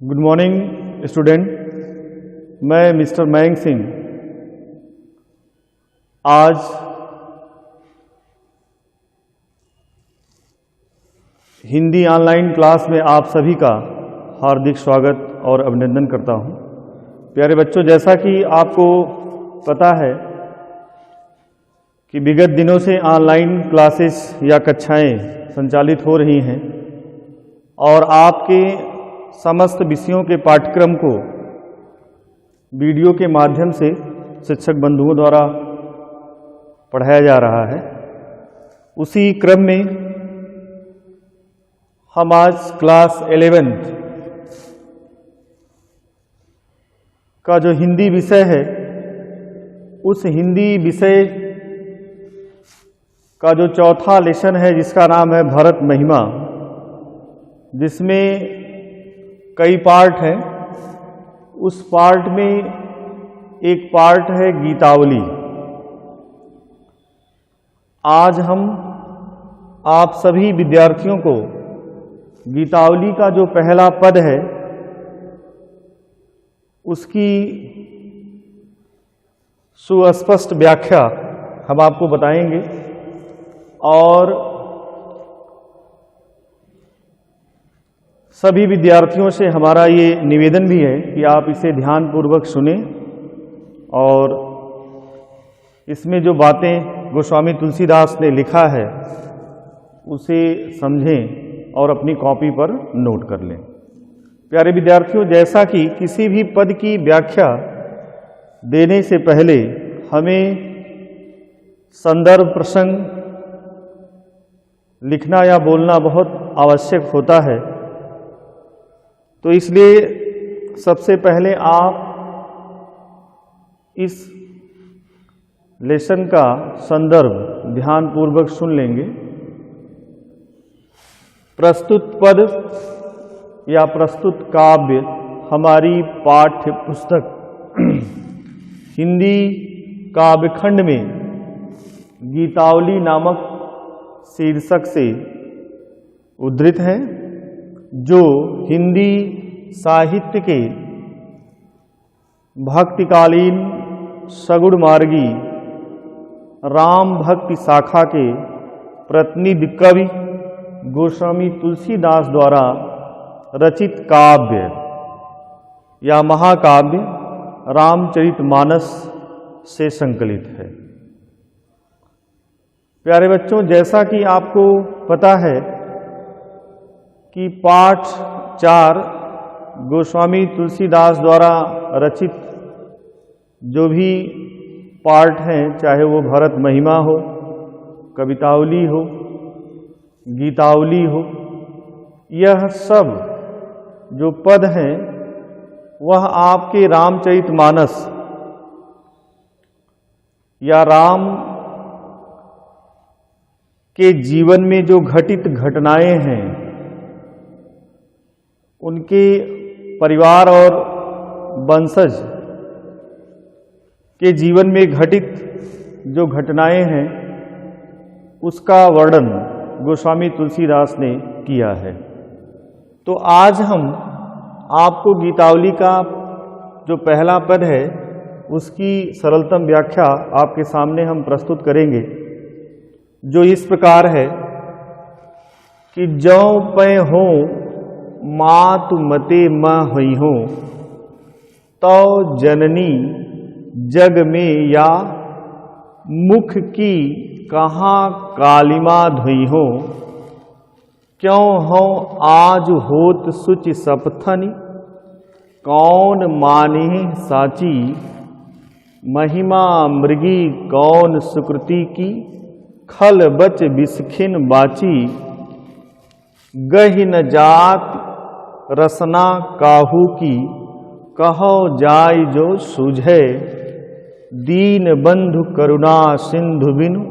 Good morning student. मैं mister Mayank Singh आज Hindi online class में आप सभी का हार्दिक स्वागत और अभिनंदन करता हूं। प्यारे बच्चों, जैसा कि आपको पता है कि विगत दिनों से ऑनलाइन क्लासेस या कक्षाएं संचालित हो रही हैं और आपके समस्त विषयों के पाठ्यक्रम को वीडियो के माध्यम से शिक्षक बंधुओं द्वारा पढ़ाया जा रहा है। उसी क्रम में हम आज क्लास 11th का जो हिंदी विषय है, उस हिंदी विषय का जो चौथा लेसन है जिसका नाम है भरत महिमा, जिसमें कई पार्ट हैं। उस पार्ट में एक पार्ट है गीतावली। आज हम आप सभी विद्यार्थियों को गीतावली का जो पहला पद है उसकी सुस्पष्ट व्याख्या हम आपको बताएंगे और सभी विद्यार्थियों से हमारा ये निवेदन भी है कि आप इसे ध्यानपूर्वक सुनें और इसमें जो बातें गोस्वामी तुलसीदास ने लिखा है उसे समझें और अपनी कॉपी पर नोट कर लें। प्यारे विद्यार्थियों, जैसा कि किसी भी पद की व्याख्या देने से पहले हमें संदर्भ प्रसंग लिखना या बोलना बहुत आवश्यक होता है, तो इसलिए सबसे पहले आप इस लेसन का संदर्भ ध्यानपूर्वक सुन लेंगे। प्रस्तुत पद या प्रस्तुत काव्य हमारी पाठ्य पुस्तक हिंदी काव्यखंड में गीतावली नामक शीर्षक से उद्धृत है, जो हिंदी साहित्य के भक्तिकालीन सगुण मार्गी राम भक्ति शाखा के प्रतिनिधि कवि गोस्वामी तुलसीदास द्वारा रचित काव्य या महाकाव्य रामचरितमानस से संकलित है। प्यारे बच्चों, जैसा कि आपको पता है कि पाठ 4 गोस्वामी तुलसीदास द्वारा रचित जो भी पार्ट हैं, चाहे वो भरत महिमा हो, कवितावली हो, गीतावली हो, यह सब जो पद हैं वह आपके रामचरितमानस या राम के जीवन में जो घटित घटनाएं हैं, उनके परिवार और वंशज के जीवन में घटित जो घटनाएं हैं उसका वर्णन गोस्वामी तुलसीदास ने किया है। तो आज हम आपको गीतावली का जो पहला पद है उसकी सरलतम व्याख्या आपके सामने हम प्रस्तुत करेंगे, जो इस प्रकार है कि जौ पै हो मातु मते म हुई हो, तो जननी जग में या मुख की कहाँ कालिमा धुई हो, क्यों हो आज होत सुचि सपथनि, कौन माने साची, महिमा मृगी कौन सुकृति की, खल बच बिसखिन बाची, गहि न जात रसना काहू की, कहो जाय जो सूझे, दीन बंधु करुणा सिंधु बिनु,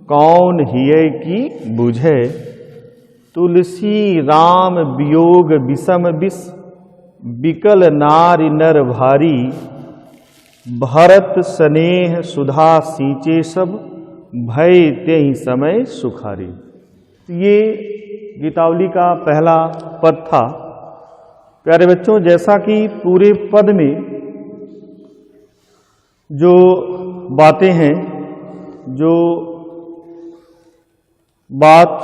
कौन हिय की बुझे, तुलसी राम वियोग विषम विष, बिकल नारी नर भारी, भरत स्नेह सुधा सींचे सब, भय तेहि समय सुखारी। ये गीतावली का पहला पद था। प्यारे बच्चों, जैसा कि पूरे पद में जो बातें हैं, जो बात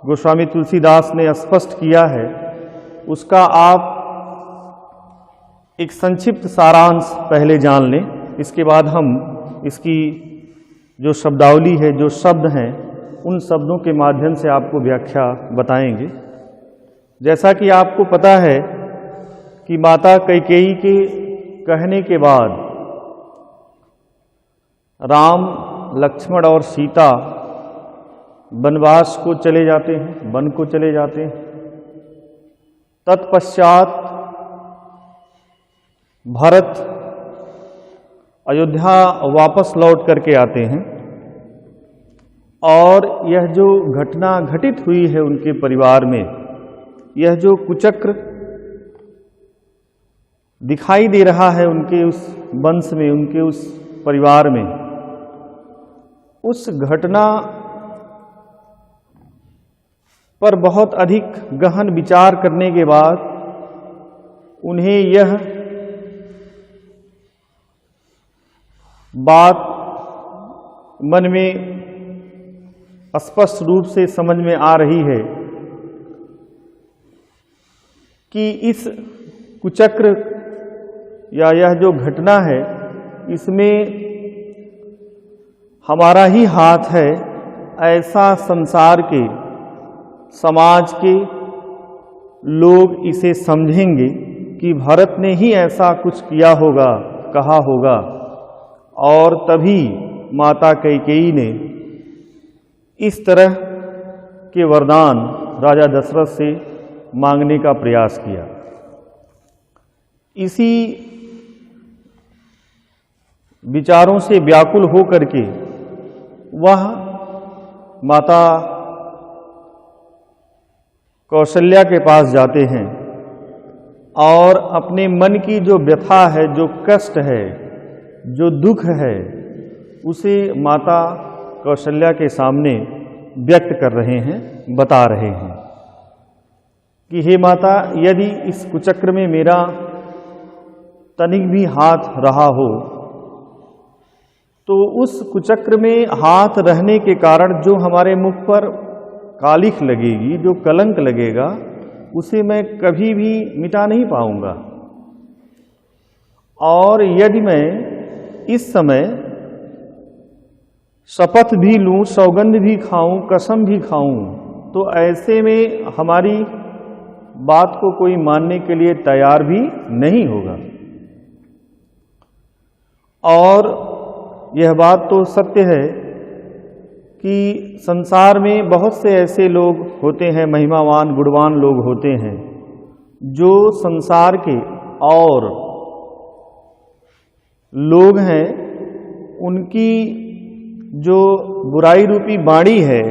गोस्वामी तुलसीदास ने स्पष्ट किया है, उसका आप एक संक्षिप्त सारांश पहले जान लें। इसके बाद हम इसकी जो शब्दावली है, जो शब्द हैं, उन शब्दों के माध्यम से आपको व्याख्या बताएंगे। जैसा कि आपको पता है कि माता कैकेयी के कहने के बाद राम, लक्ष्मण और सीता वनवास को चले जाते हैं, वन को चले जाते हैं। तत्पश्चात भरत अयोध्या वापस लौट करके आते हैं और यह जो घटना घटित हुई है उनके परिवार में, यह जो कुचक्र दिखाई दे रहा है उनके उस वंश में, उनके उस परिवार में, उस घटना पर बहुत अधिक गहन विचार करने के बाद उन्हें यह बात मन में स्पष्ट रूप से समझ में आ रही है कि इस कुचक्र या यह जो घटना है, इसमें हमारा ही हाथ है। ऐसा संसार के, समाज के लोग इसे समझेंगे कि भरत ने ही ऐसा कुछ किया होगा, कहा होगा, और तभी माता कैकेयी ने इस तरह के वरदान राजा दशरथ से मांगने का प्रयास किया। इसी विचारों से व्याकुल होकर के वह माता कौशल्या के पास जाते हैं और अपने मन की जो व्यथा है, जो कष्ट है, जो दुख है, उसे माता कौशल्या के सामने व्यक्त कर रहे हैं, बता रहे हैं कि हे माता, यदि इस कुचक्र में मेरा तनिक भी हाथ रहा हो तो उस कुचक्र में हाथ रहने के कारण जो हमारे मुख पर कालिख लगेगी, जो कलंक लगेगा, उसे मैं कभी भी मिटा नहीं पाऊंगा। और यदि मैं इस समय शपथ भी लूं, सौगंध भी खाऊं, कसम भी खाऊं, तो ऐसे में हमारी बात को कोई मानने के लिए तैयार भी नहीं होगा। और यह बात तो सत्य है कि संसार में बहुत से ऐसे लोग होते हैं, महिमावान, गुणवान लोग होते हैं, जो संसार के और लोग हैं, उनकी जो बुराई रूपी बाणी है,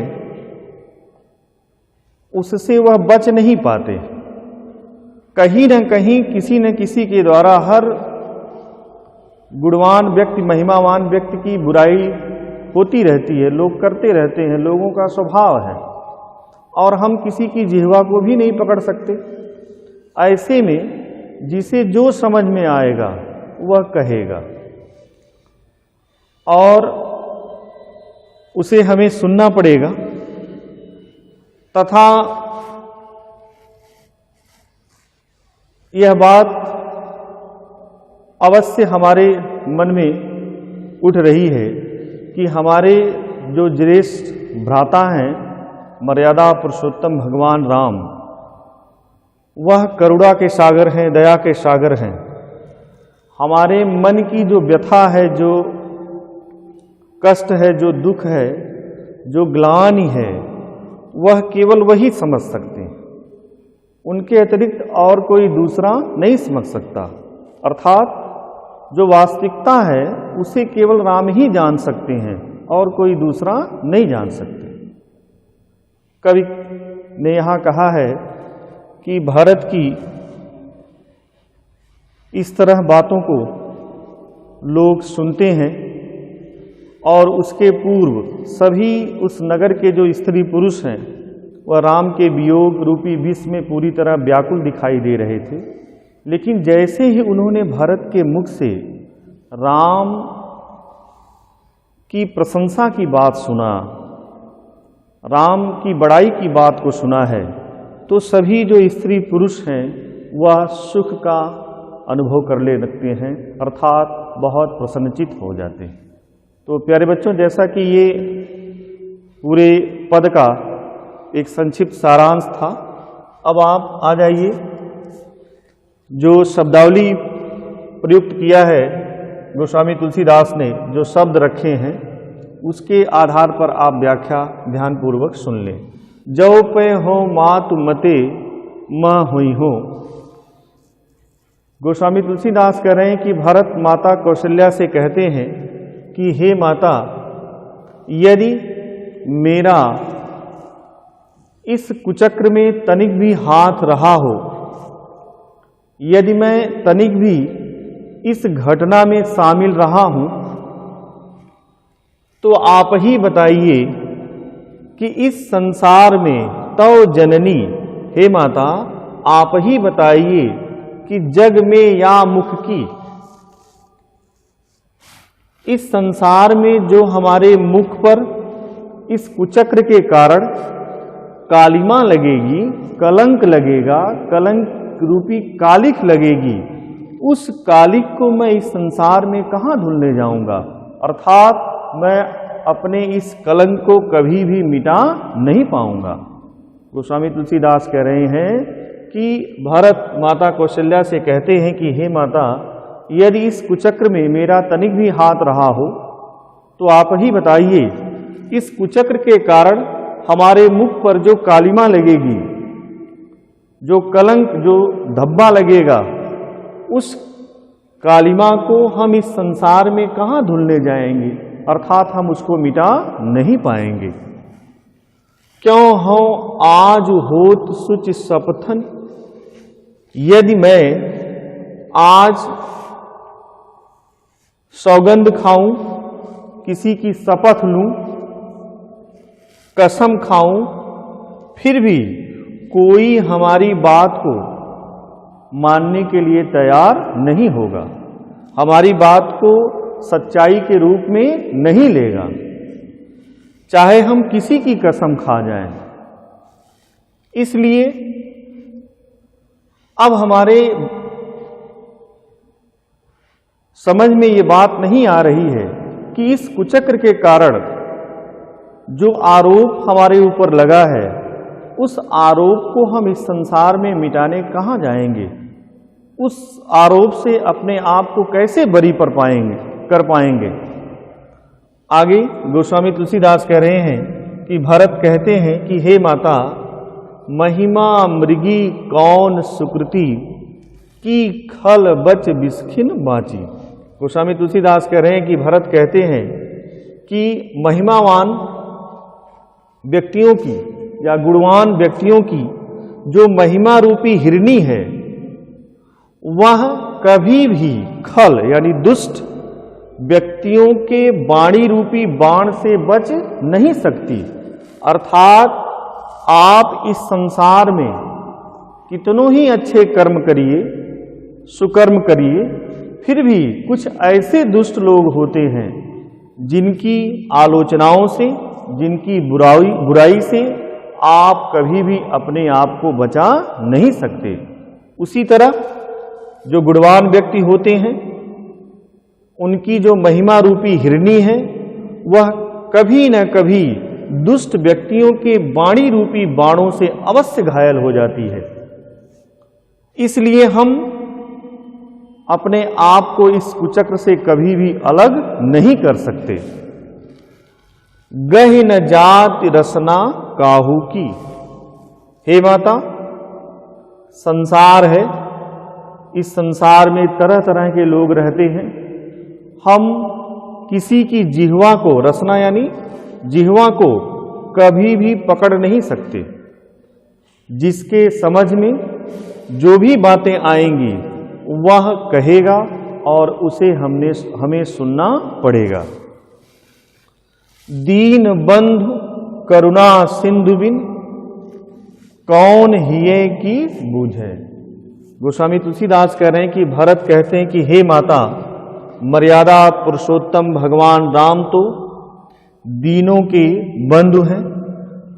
उससे वह बच नहीं पाते। कहीं न कहीं, किसी न किसी के द्वारा हर गुणवान व्यक्ति, महिमावान व्यक्ति की बुराई होती रहती है, लोग करते रहते हैं, लोगों का स्वभाव है, और हम किसी की जिह्वा को भी नहीं पकड़ सकते। ऐसे में जिसे जो समझ में आएगा वह कहेगा और उसे हमें सुनना पड़ेगा, तथा यह बात अवश्य हमारे मन में उठ रही है कि हमारे जो ज्येष्ठ भ्राता हैं, मर्यादा पुरुषोत्तम भगवान राम, वह करुणा के सागर हैं, दया के सागर हैं। हमारे मन की जो व्यथा है, जो कष्ट है, जो दुख है, जो ग्लानि है, वह केवल वही समझ सकते हैं। उनके अतिरिक्त और कोई दूसरा नहीं समझ सकता। अर्थात जो वास्तविकता है उसे केवल राम ही जान सकते हैं और कोई दूसरा नहीं जान सकते। कवि ने यहाँ कहा है कि भरत की इस तरह बातों को लोग सुनते हैं और उसके पूर्व सभी उस नगर के जो स्त्री पुरुष हैं वह राम के वियोग रूपी विष में पूरी तरह व्याकुल दिखाई दे रहे थे। लेकिन जैसे ही उन्होंने भरत के मुख से राम की प्रशंसा की बात सुना, राम की बड़ाई की बात को सुना है, तो सभी जो स्त्री पुरुष हैं वह सुख का अनुभव कर ले लगते हैं, अर्थात बहुत प्रसन्नचित हो जाते हैं। तो प्यारे बच्चों, जैसा कि ये पूरे पद का एक संक्षिप्त सारांश था, अब आप आ जाइए जो शब्दावली प्रयुक्त किया है गोस्वामी तुलसीदास ने, जो शब्द रखे हैं उसके आधार पर आप व्याख्या ध्यानपूर्वक सुन लें। जौ पे हो मातु मते म हुई हो। गोस्वामी तुलसीदास कह रहे हैं कि भरत माता कौशल्या से कहते हैं कि हे माता, यदि मेरा इस कुचक्र में तनिक भी हाथ रहा हो, यदि मैं तनिक भी इस घटना में शामिल रहा हूं, तो आप ही बताइए कि इस संसार में तव जननी, हे माता आप ही बताइए कि जग में या मुख की, इस संसार में जो हमारे मुख पर इस कुचक्र के कारण कालिमा लगेगी, कलंक लगेगा, कलंक रूपी कालिख लगेगी, उस कालिख को मैं इस संसार में कहाँ धुलने जाऊंगा, अर्थात मैं अपने इस कलंक को कभी भी मिटा नहीं पाऊंगा। गोस्वामी तुलसीदास कह रहे हैं कि भरत माता कौशल्या से कहते हैं कि हे माता, यदि इस कुचक्र में मेरा तनिक भी हाथ रहा हो, तो आप ही बताइए इस कुचक्र के कारण हमारे मुख पर जो कालिमा लगेगी, जो कलंक, जो धब्बा लगेगा, उस कालिमा को हम इस संसार में कहाँ धुलने जाएंगे, अर्थात हम उसको मिटा नहीं पाएंगे। क्यों हो आज होत सुच सपथन, यदि मैं आज सौगंध खाऊं, किसी की शपथ लूं, कसम खाऊं, फिर भी कोई हमारी बात को मानने के लिए तैयार नहीं होगा, हमारी बात को सच्चाई के रूप में नहीं लेगा, चाहे हम किसी की कसम खा जाएं। इसलिए अब हमारे समझ में ये बात नहीं आ रही है कि इस कुचक्र के कारण जो आरोप हमारे ऊपर लगा है, उस आरोप को हम इस संसार में मिटाने कहाँ जाएंगे, उस आरोप से अपने आप को कैसे बरी कर पाएंगे। आगे गोस्वामी तुलसीदास कह रहे हैं कि भरत कहते हैं कि हे माता, महिमा मृगी कौन सुकृति की खल बच बिस्खिन बाची। गोस्वामी तुलसीदास कह रहे हैं कि भरत कहते हैं कि महिमावान व्यक्तियों की या गुणवान व्यक्तियों की जो महिमा रूपी हिरनी है, वह कभी भी खल यानी दुष्ट व्यक्तियों के वाणी रूपी बाण से बच नहीं सकती। अर्थात आप इस संसार में कितनों ही अच्छे कर्म करिए, सुकर्म करिए, फिर भी कुछ ऐसे दुष्ट लोग होते हैं जिनकी आलोचनाओं से, जिनकी बुराई से आप कभी भी अपने आप को बचा नहीं सकते। उसी तरह जो गुणवान व्यक्ति होते हैं, उनकी जो महिमा रूपी हिरनी है, वह कभी न कभी दुष्ट व्यक्तियों के वाणी रूपी बाणों से अवश्य घायल हो जाती है। इसलिए हम अपने आप को इस कुचक्र से कभी भी अलग नहीं कर सकते। गहि न जाति रसना काहू की, हे माता, संसार है, इस संसार में तरह तरह के लोग रहते हैं। हम किसी की जिह्वा को, रसना यानी जिह्वा को, कभी भी पकड़ नहीं सकते। जिसके समझ में जो भी बातें आएंगी वह कहेगा और उसे हमें सुनना पड़ेगा। दीन बंधु करुणा सिंधु बिन कौन हिये की बूझे। गोस्वामी तुलसीदास कह रहे हैं कि भरत कहते हैं कि हे माता, मर्यादा पुरुषोत्तम भगवान राम तो दीनों के बंधु हैं,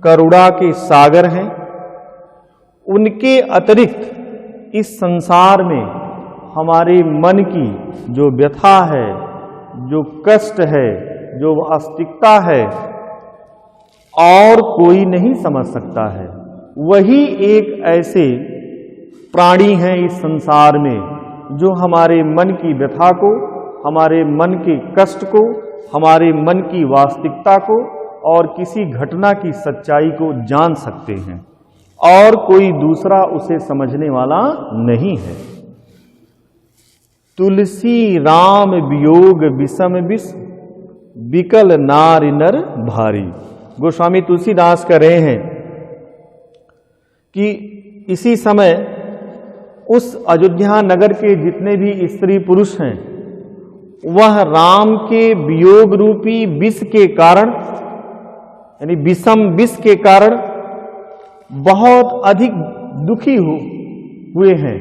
करुणा के सागर हैं। उनके अतिरिक्त इस संसार में हमारे मन की जो व्यथा है, जो कष्ट है, जो अस्तिकता है, और कोई नहीं समझ सकता है। वही एक ऐसे प्राणी हैं इस संसार में जो हमारे मन की व्यथा को, हमारे मन के कष्ट को, हमारे मन की वास्तविकता को और किसी घटना की सच्चाई को जान सकते हैं, और कोई दूसरा उसे समझने वाला नहीं है। तुलसी राम वियोग विषम विष, विकल नारि नर भारी। गोस्वामी तुलसीदास कह रहे हैं कि इसी समय उस अयोध्या नगर के जितने भी स्त्री पुरुष हैं, वह राम के वियोग रूपी विष के कारण, यानी विषम विष के कारण बहुत अधिक दुखी हुए हैं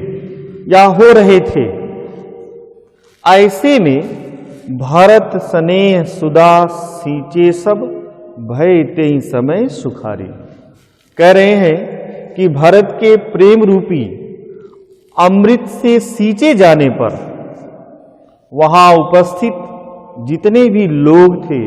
या हो रहे थे। ऐसे में भरत स्नेह सुधा सींचे सब, भय तेई समय सुखारी। कह रहे हैं कि भरत के प्रेम रूपी अमृत से सींचे जाने पर वहां उपस्थित जितने भी लोग थे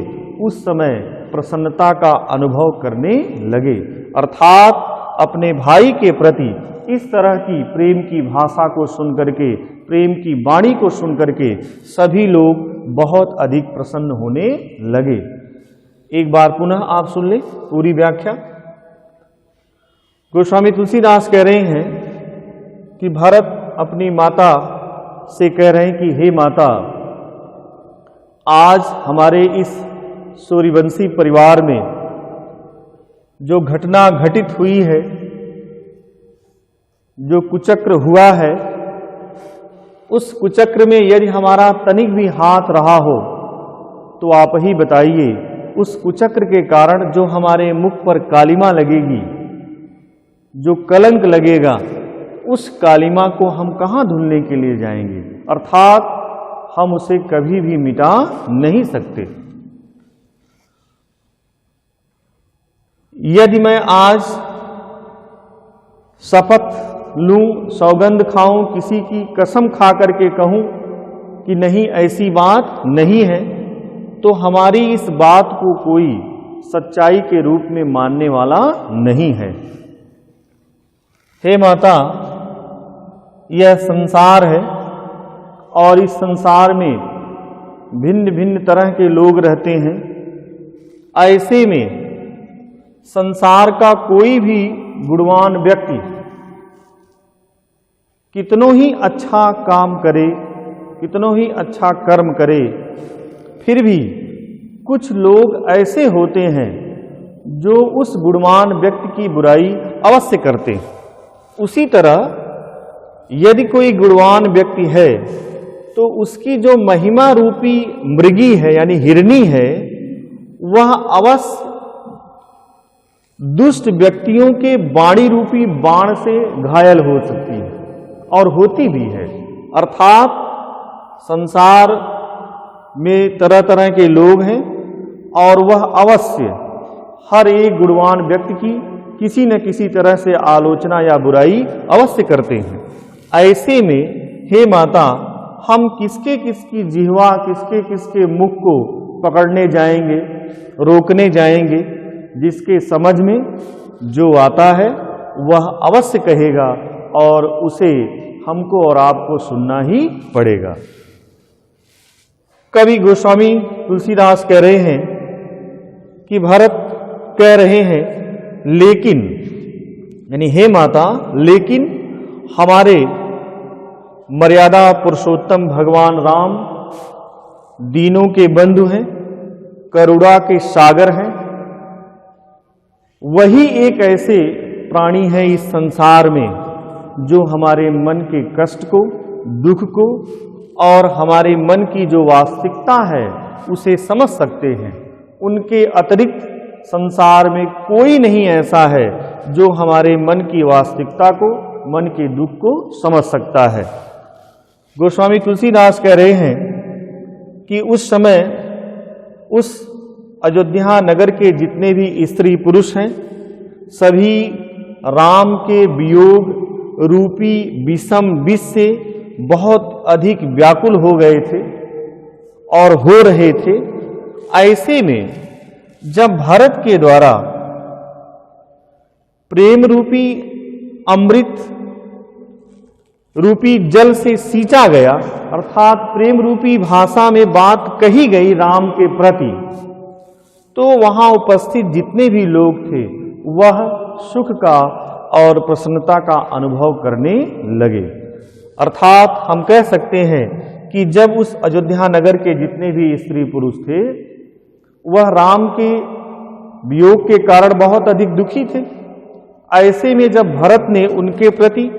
उस समय प्रसन्नता का अनुभव करने लगे, अर्थात अपने भाई के प्रति इस तरह की प्रेम की भाषा को सुन करके, प्रेम की वाणी को सुन करके सभी लोग बहुत अधिक प्रसन्न होने लगे। एक बार पुनः आप सुन ले पूरी व्याख्या। गोस्वामी तुलसीदास कह रहे हैं कि भरत अपनी माता से कह रहे हैं कि हे माता, आज हमारे इस सूर्यवंशी परिवार में जो घटना घटित हुई है, जो कुचक्र हुआ है, उस कुचक्र में यदि हमारा तनिक भी हाथ रहा हो तो आप ही बताइए, उस कुचक्र के कारण जो हमारे मुख पर कालिमा लगेगी, जो कलंक लगेगा, उस कालिमा को हम कहाँ धुलने के लिए जाएंगे, अर्थात हम उसे कभी भी मिटा नहीं सकते। यदि मैं आज शपथ लूं, सौगंध खाऊं, किसी की कसम खा करके कहूं कि नहीं ऐसी बात नहीं है, तो हमारी इस बात को कोई सच्चाई के रूप में मानने वाला नहीं है। हे माता, यह संसार है और इस संसार में भिन्न भिन्न तरह के लोग रहते हैं। ऐसे में संसार का कोई भी गुणवान व्यक्ति कितनों ही अच्छा काम करे, कितनों ही अच्छा कर्म करे, फिर भी कुछ लोग ऐसे होते हैं जो उस गुणवान व्यक्ति की बुराई अवश्य करते हैं। उसी तरह यदि कोई गुणवान व्यक्ति है तो उसकी जो महिमा रूपी मृगी है यानी हिरनी है, वह अवश्य दुष्ट व्यक्तियों के वाणी रूपी बाण से घायल हो सकती है और होती भी है। अर्थात संसार में तरह तरह के लोग हैं और वह अवश्य हर एक गुणवान व्यक्ति की किसी न किसी तरह से आलोचना या बुराई अवश्य करते हैं। ऐसे में हे माता, हम किसके किसकी जिह्वा, किसके किसके मुख को पकड़ने जाएंगे, रोकने जाएंगे। जिसके समझ में जो आता है वह अवश्य कहेगा और उसे हमको और आपको सुनना ही पड़ेगा। कवि गोस्वामी तुलसीदास कह रहे हैं कि भरत कह रहे हैं लेकिन, यानी हे माता, लेकिन हमारे मर्यादा पुरुषोत्तम भगवान राम दीनों के बंधु हैं, करुणा के सागर हैं। वही एक ऐसे प्राणी है इस संसार में जो हमारे मन के कष्ट को, दुख को और हमारे मन की जो वास्तविकता है उसे समझ सकते हैं। उनके अतिरिक्त संसार में कोई नहीं ऐसा है जो हमारे मन की वास्तविकता को, मन के दुख को समझ सकता है। गोस्वामी तुलसीदास कह रहे हैं कि उस समय उस अयोध्या नगर के जितने भी स्त्री पुरुष हैं, सभी राम के वियोग रूपी विषम विष से बहुत अधिक व्याकुल हो गए थे और हो रहे थे। ऐसे में जब भरत के द्वारा प्रेम रूपी अमृत रूपी जल से सींचा गया, अर्थात प्रेम रूपी भाषा में बात कही गई राम के प्रति, तो वहां उपस्थित जितने भी लोग थे वह सुख का और प्रसन्नता का अनुभव करने लगे। अर्थात हम कह सकते हैं कि जब उस अयोध्या नगर के जितने भी स्त्री पुरुष थे वह राम के वियोग के कारण बहुत अधिक दुखी थे। ऐसे में जब भरत ने उनके प्रति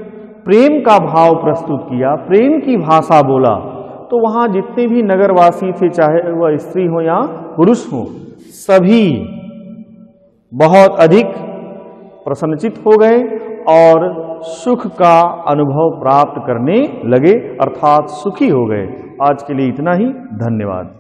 प्रेम का भाव प्रस्तुत किया, प्रेम की भाषा बोला, तो वहां जितने भी नगरवासी थे, चाहे वह स्त्री हो या पुरुष हो, सभी बहुत अधिक प्रसन्नचित हो गए और सुख का अनुभव प्राप्त करने लगे, अर्थात सुखी हो गए। आज के लिए इतना ही, धन्यवाद।